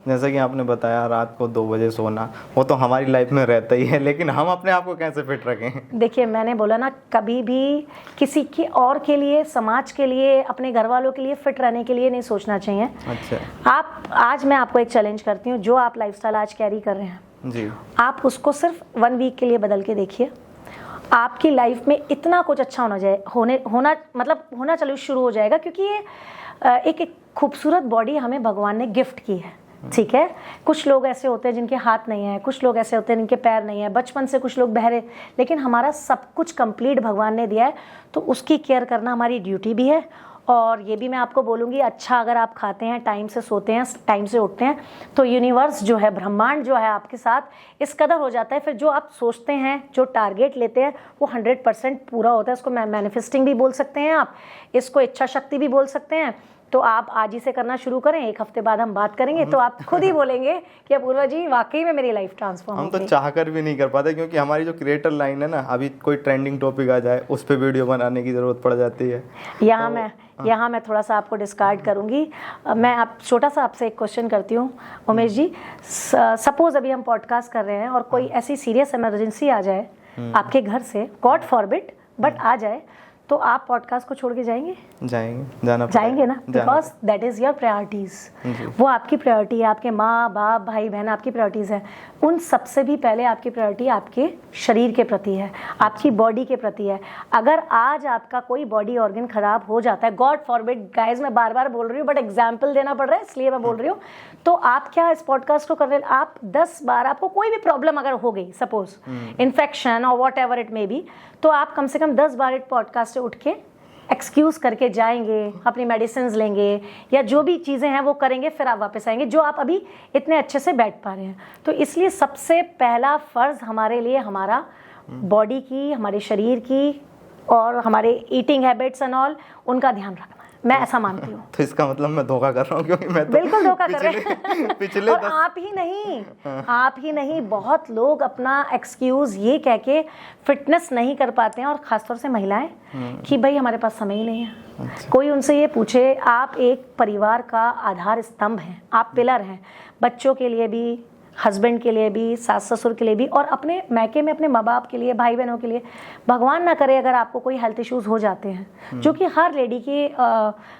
जैसा कि आपने बताया रात को 2 बजे सोना, वो तो हमारी लाइफ में रहता ही है, लेकिन हम अपने आप को कैसे फिट रखें? देखिए, मैंने बोला ना, कभी भी किसी के और के लिए, समाज के लिए, अपने घर वालों के लिए फिट रहने के लिए नहीं सोचना चाहिए। अच्छा। आज मैं आपको एक चैलेंज करती हूँ, जो आप लाइफस्टाइल आज कैरी कर रहे हैं जी, आप उसको सिर्फ 1 वीक के लिए बदल के देखिए। आपकी लाइफ में इतना कुछ अच्छा होना चलो शुरू हो जाएगा, क्योंकि ये एक खूबसूरत बॉडी हमें भगवान ने गिफ्ट की है। ठीक है, कुछ लोग ऐसे होते हैं जिनके हाथ नहीं है, कुछ लोग ऐसे होते हैं जिनके पैर नहीं है, बचपन से कुछ लोग बहरे, लेकिन हमारा सब कुछ कंप्लीट भगवान ने दिया है, तो उसकी केयर करना हमारी ड्यूटी भी है। और ये भी मैं आपको बोलूँगी, अच्छा अगर आप खाते हैं, टाइम से सोते हैं, टाइम से उठते हैं, तो यूनिवर्स जो है, ब्रह्मांड जो है आपके साथ इस कदर हो जाता है, फिर जो आप सोचते हैं, जो टारगेट लेते हैं, वो 100% पूरा होता है। इसको मैनिफेस्टिंग भी बोल सकते हैं आप, इसको इच्छा शक्ति भी बोल सकते हैं। तो आप आज ही से करना शुरू करें, 1 हफ्ते बाद हम बात करेंगे तो आप खुद ही बोलेंगे कि अपूर्वा जी वाकई में मेरी लाइफ ट्रांसफॉर्म हो गई। हम तो चाह कर भी नहीं कर पाते, क्योंकि हमारी जो क्रिएटर लाइन है ना, अभी कोई ट्रेंडिंग टॉपिक आ जाए उस पर वीडियो बनाने की ज़रूरत पड़ जाती है। यहाँ मैं थोड़ा सा आपको डिस्कार्ड करूँगी। मैं आप छोटा सा आपसे एक क्वेश्चन करती हूँ उमेश जी। सपोज अभी हम पॉडकास्ट कर रहे हैं और कोई ऐसी सीरियस इमरजेंसी आ जाए आपके घर से, गॉड फॉरबिड, बट आ जाए, तो आप पॉडकास्ट को छोड़ के जाएंगे? जाएंगे ना, because that is your priorities. वो आपकी प्रायोरिटी है, आपके माँ बाप भाई बहन आपकी प्रायोरिटीज़ है। उन सबसे भी पहले आपकी प्रायोरिटी आपके शरीर के प्रति है, आपकी बॉडी के प्रति है। अगर आज आपका कोई बॉडी ऑर्गन खराब हो जाता है, गॉड फॉरबिड गाइज, मैं बार बार बोल रही हूँ बट एग्जाम्पल देना पड़ रहा है इसलिए मैं बोल रही हूँ, तो आप क्या इस पॉडकास्ट को कर रहे हैं, आप 10 बार आपको कोई भी प्रॉब्लम अगर हो गई, सपोज इन्फेक्शन और what ever it may be, तो आप कम से कम 10 बार इस पॉडकास्ट से उठ के एक्सक्यूज करके जाएंगे, अपनी मेडिसिन लेंगे या जो भी चीज़ें हैं वो करेंगे, फिर आप वापस आएंगे, जो आप अभी इतने अच्छे से बैठ पा रहे हैं। तो इसलिए सबसे पहला फ़र्ज़ हमारे लिए हमारा बॉडी की, हमारे शरीर की और हमारे ईटिंग हैबिट्स एंड ऑल, उनका ध्यान रखना है। मैं ऐसा मानती हूँ। तो इसका मतलब मैं धोखा कर रहा हूँ, क्योंकि मैं तो बिल्कुल धोखा कर रहे हैं। पिछले और आप ही नहीं, बहुत लोग अपना एक्सक्यूज ये कह के फिटनेस नहीं कर पाते हैं, और खासतौर से महिलाएं, कि भाई हमारे पास समय ही नहीं है। अच्छा। कोई उनसे ये पूछे, आप एक परिवार का आधार स्तंभ हैं, आप पिलर हैं, बच्चों के लिए भी, हस्बैंड के लिए भी, सास ससुर के लिए भी, और अपने मैके में अपने माँ बाप के लिए, भाई बहनों के लिए। भगवान ना करे अगर आपको कोई हेल्थ इश्यूज हो जाते हैं, जो कि हर लेडी की,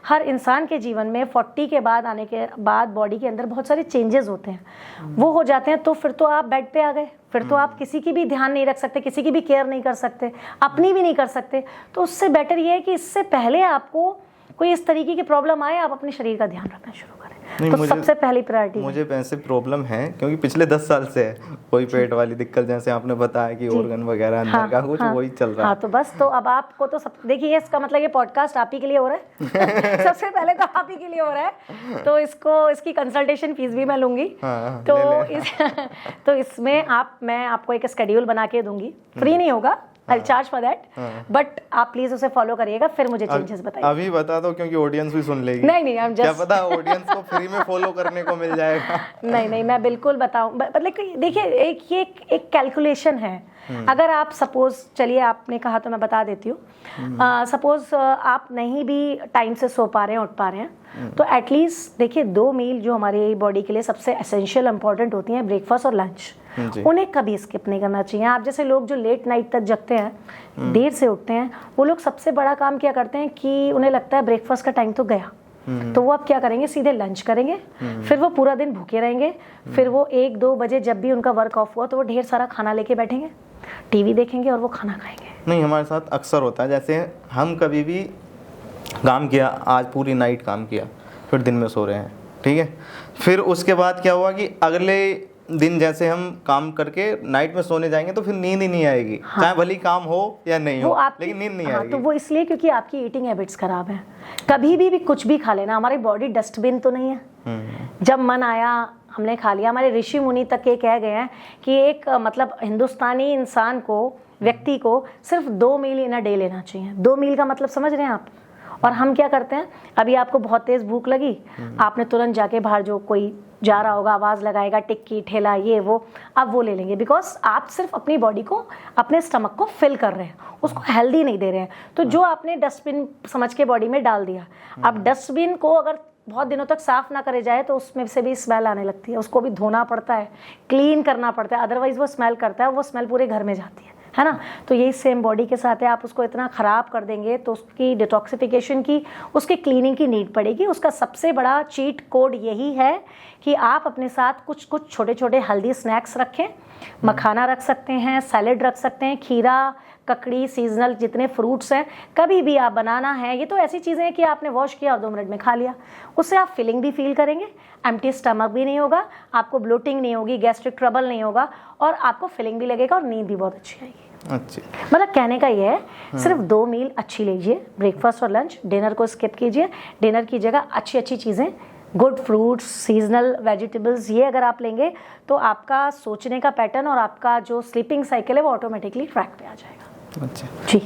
हर इंसान के जीवन में 40 के बाद आने के बाद बॉडी के अंदर बहुत सारे चेंजेस होते हैं, वो हो जाते हैं, तो फिर तो आप बेड पे आ गए, फिर तो आप किसी की भी ध्यान नहीं रख सकते, किसी की भी केयर नहीं कर सकते, अपनी भी नहीं कर सकते। तो उससे बेटर ये है कि इससे पहले आपको कोई इस तरीके की प्रॉब्लम आए, आप अपने शरीर का ध्यान रखना शुरू करें। तो सबसे पहली प्रायोरिटी मुझे ऐसे प्रॉब्लम है, क्योंकि पिछले 10 साल से है, कोई पेट वाली दिक्कत, जैसे आपने बताया कि ऑर्गन वगैरह अंदर का कुछ वही चल रहा है। हाँ, तो बस, तो अब आपको तो सब देखिए, इसका मतलब ये पॉडकास्ट आप ही के लिए हो रहा है। सबसे पहले तो आप ही के लिए हो रहा है, तो इसकी कंसल्टेशन फीस भी मैं लूंगी। तो इसमें मैं आपको एक शेड्यूल बना के दूंगी, फ्री नहीं होगा, I'll charge for that, but आप प्लीज उसे फॉलो करिएगा, फिर मुझे चेंजेस बताइए। अभी बता दो, क्योंकि ऑडियंस भी सुन लेगी। नहीं, क्या पता ऑडियंस को फ्री में फॉलो करने को मिल जाएगा। नहीं, मैं बिल्कुल बताऊं, मतलब देखिए, एक कैलकुलेशन है। अगर आप सपोज, चलिए आपने कहा तो मैं बता देती हूँ, सपोज आप नहीं भी टाइम से सो पा रहे हैं, उठ पा रहे हैं, तो एटलीस्ट देखिए 2 मील जो हमारी बॉडी के लिए सबसे एसेंशियल इंपॉर्टेंट होती हैं, ब्रेकफास्ट और लंच, उन्हें कभी स्किप नहीं करना चाहिए। आप जैसे लोग जो लेट नाइट तक जगते हैं, देर से उठते हैं, वो लोग सबसे बड़ा काम क्या करते हैं कि उन्हें लगता है ब्रेकफास्ट का टाइम तो गया, तो वो अब क्या करेंगे, सीधे लंच करेंगे, फिर वो पूरा दिन भूखे रहेंगे, फिर वो 1-2 बजे जब भी उनका वर्क ऑफ हुआ तो वो ढेर सारा खाना लेके बैठेंगे, टीवी देखेंगे और वो खाना खाएंगे। नहीं, हमारे साथ अक्सर होता है, जैसे हम कभी भी काम किया, आज पूरी नाइट काम किया, फिर दिन में सो रहे हैं, ठीक है, फिर उसके बाद क्या हुआ कि अगले दिन जैसे हम काम करके नाइट में सोने जाएंगे तो फिर नींद ही नहीं आएगी। हाँ। चाहे भली काम हो या नहीं हो, लेकिन नींद नहीं आएगी। तो वो इसलिए क्योंकि आपकी ईटिंग हैबिट्स खराब हैं। कभी भी कुछ भी खा लेना, हमारी बॉडी डस्टबिन तो नहीं है, जब मन आया हमने खा लिया। हमारे ऋषि मुनि तक ये कह गए हैं कि एक मतलब हिंदुस्तानी इंसान को, व्यक्ति को सिर्फ 2 मील इन अ डे लेना चाहिए। 2 मील का मतलब समझ रहे हैं आप? और हम क्या करते हैं, अभी आपको बहुत तेज भूख लगी, आपने तुरंत जाके बाहर जो कोई जा रहा होगा आवाज़ लगाएगा, टिक्की ठेला ये वो, अब वो ले लेंगे, बिकॉज आप सिर्फ अपनी बॉडी को, अपने स्टमक को फिल कर रहे हैं, उसको हेल्दी नहीं दे रहे हैं। तो जो आपने डस्टबिन समझ के बॉडी में डाल दिया, अब डस्टबिन को अगर बहुत दिनों तक साफ़ ना करे जाए तो उसमें से भी स्मेल आने लगती है, उसको भी धोना पड़ता है, क्लीन करना पड़ता है, अदरवाइज़ वो स्मेल करता है, वो स्मेल पूरे घर में जाती है ना। तो यही सेम बॉडी के साथ है, आप उसको इतना ख़राब कर देंगे तो उसकी डिटॉक्सिफिकेशन की, उसकी क्लीनिंग की नीड पड़ेगी। उसका सबसे बड़ा चीट कोड यही है कि आप अपने साथ कुछ कुछ छोटे छोटे हेल्दी स्नैक्स रखें। मखाना रख सकते हैं, सैलेड रख सकते हैं, खीरा, ककड़ी, सीजनल जितने फ्रूट्स हैं, कभी भी आप बनाना है, ये तो ऐसी चीज़ें हैं कि आपने वॉश किया और 2 मिनट में खा लिया, उससे आप फिलिंग भी फील करेंगे, एम्प्टी स्टमक भी नहीं होगा, आपको ब्लोटिंग नहीं होगी, गैस्ट्रिक ट्रबल नहीं होगा और आपको फिलिंग भी लगेगा और नींद भी बहुत अच्छी आएगी। अच्छी, मतलब कहने का ये है सिर्फ 2 मील अच्छी लीजिए, ब्रेकफास्ट और लंच, डिनर को स्किप कीजिए। डिनर की जगह अच्छी अच्छी चीज़ें, गुड फ्रूट्स, सीजनल वेजिटेबल्स, ये अगर आप लेंगे तो आपका सोचने का पैटर्न और आपका जो स्लीपिंग साइकिल है वो ऑटोमेटिकली ट्रैक पे आ जाएगा। अच्छा जी।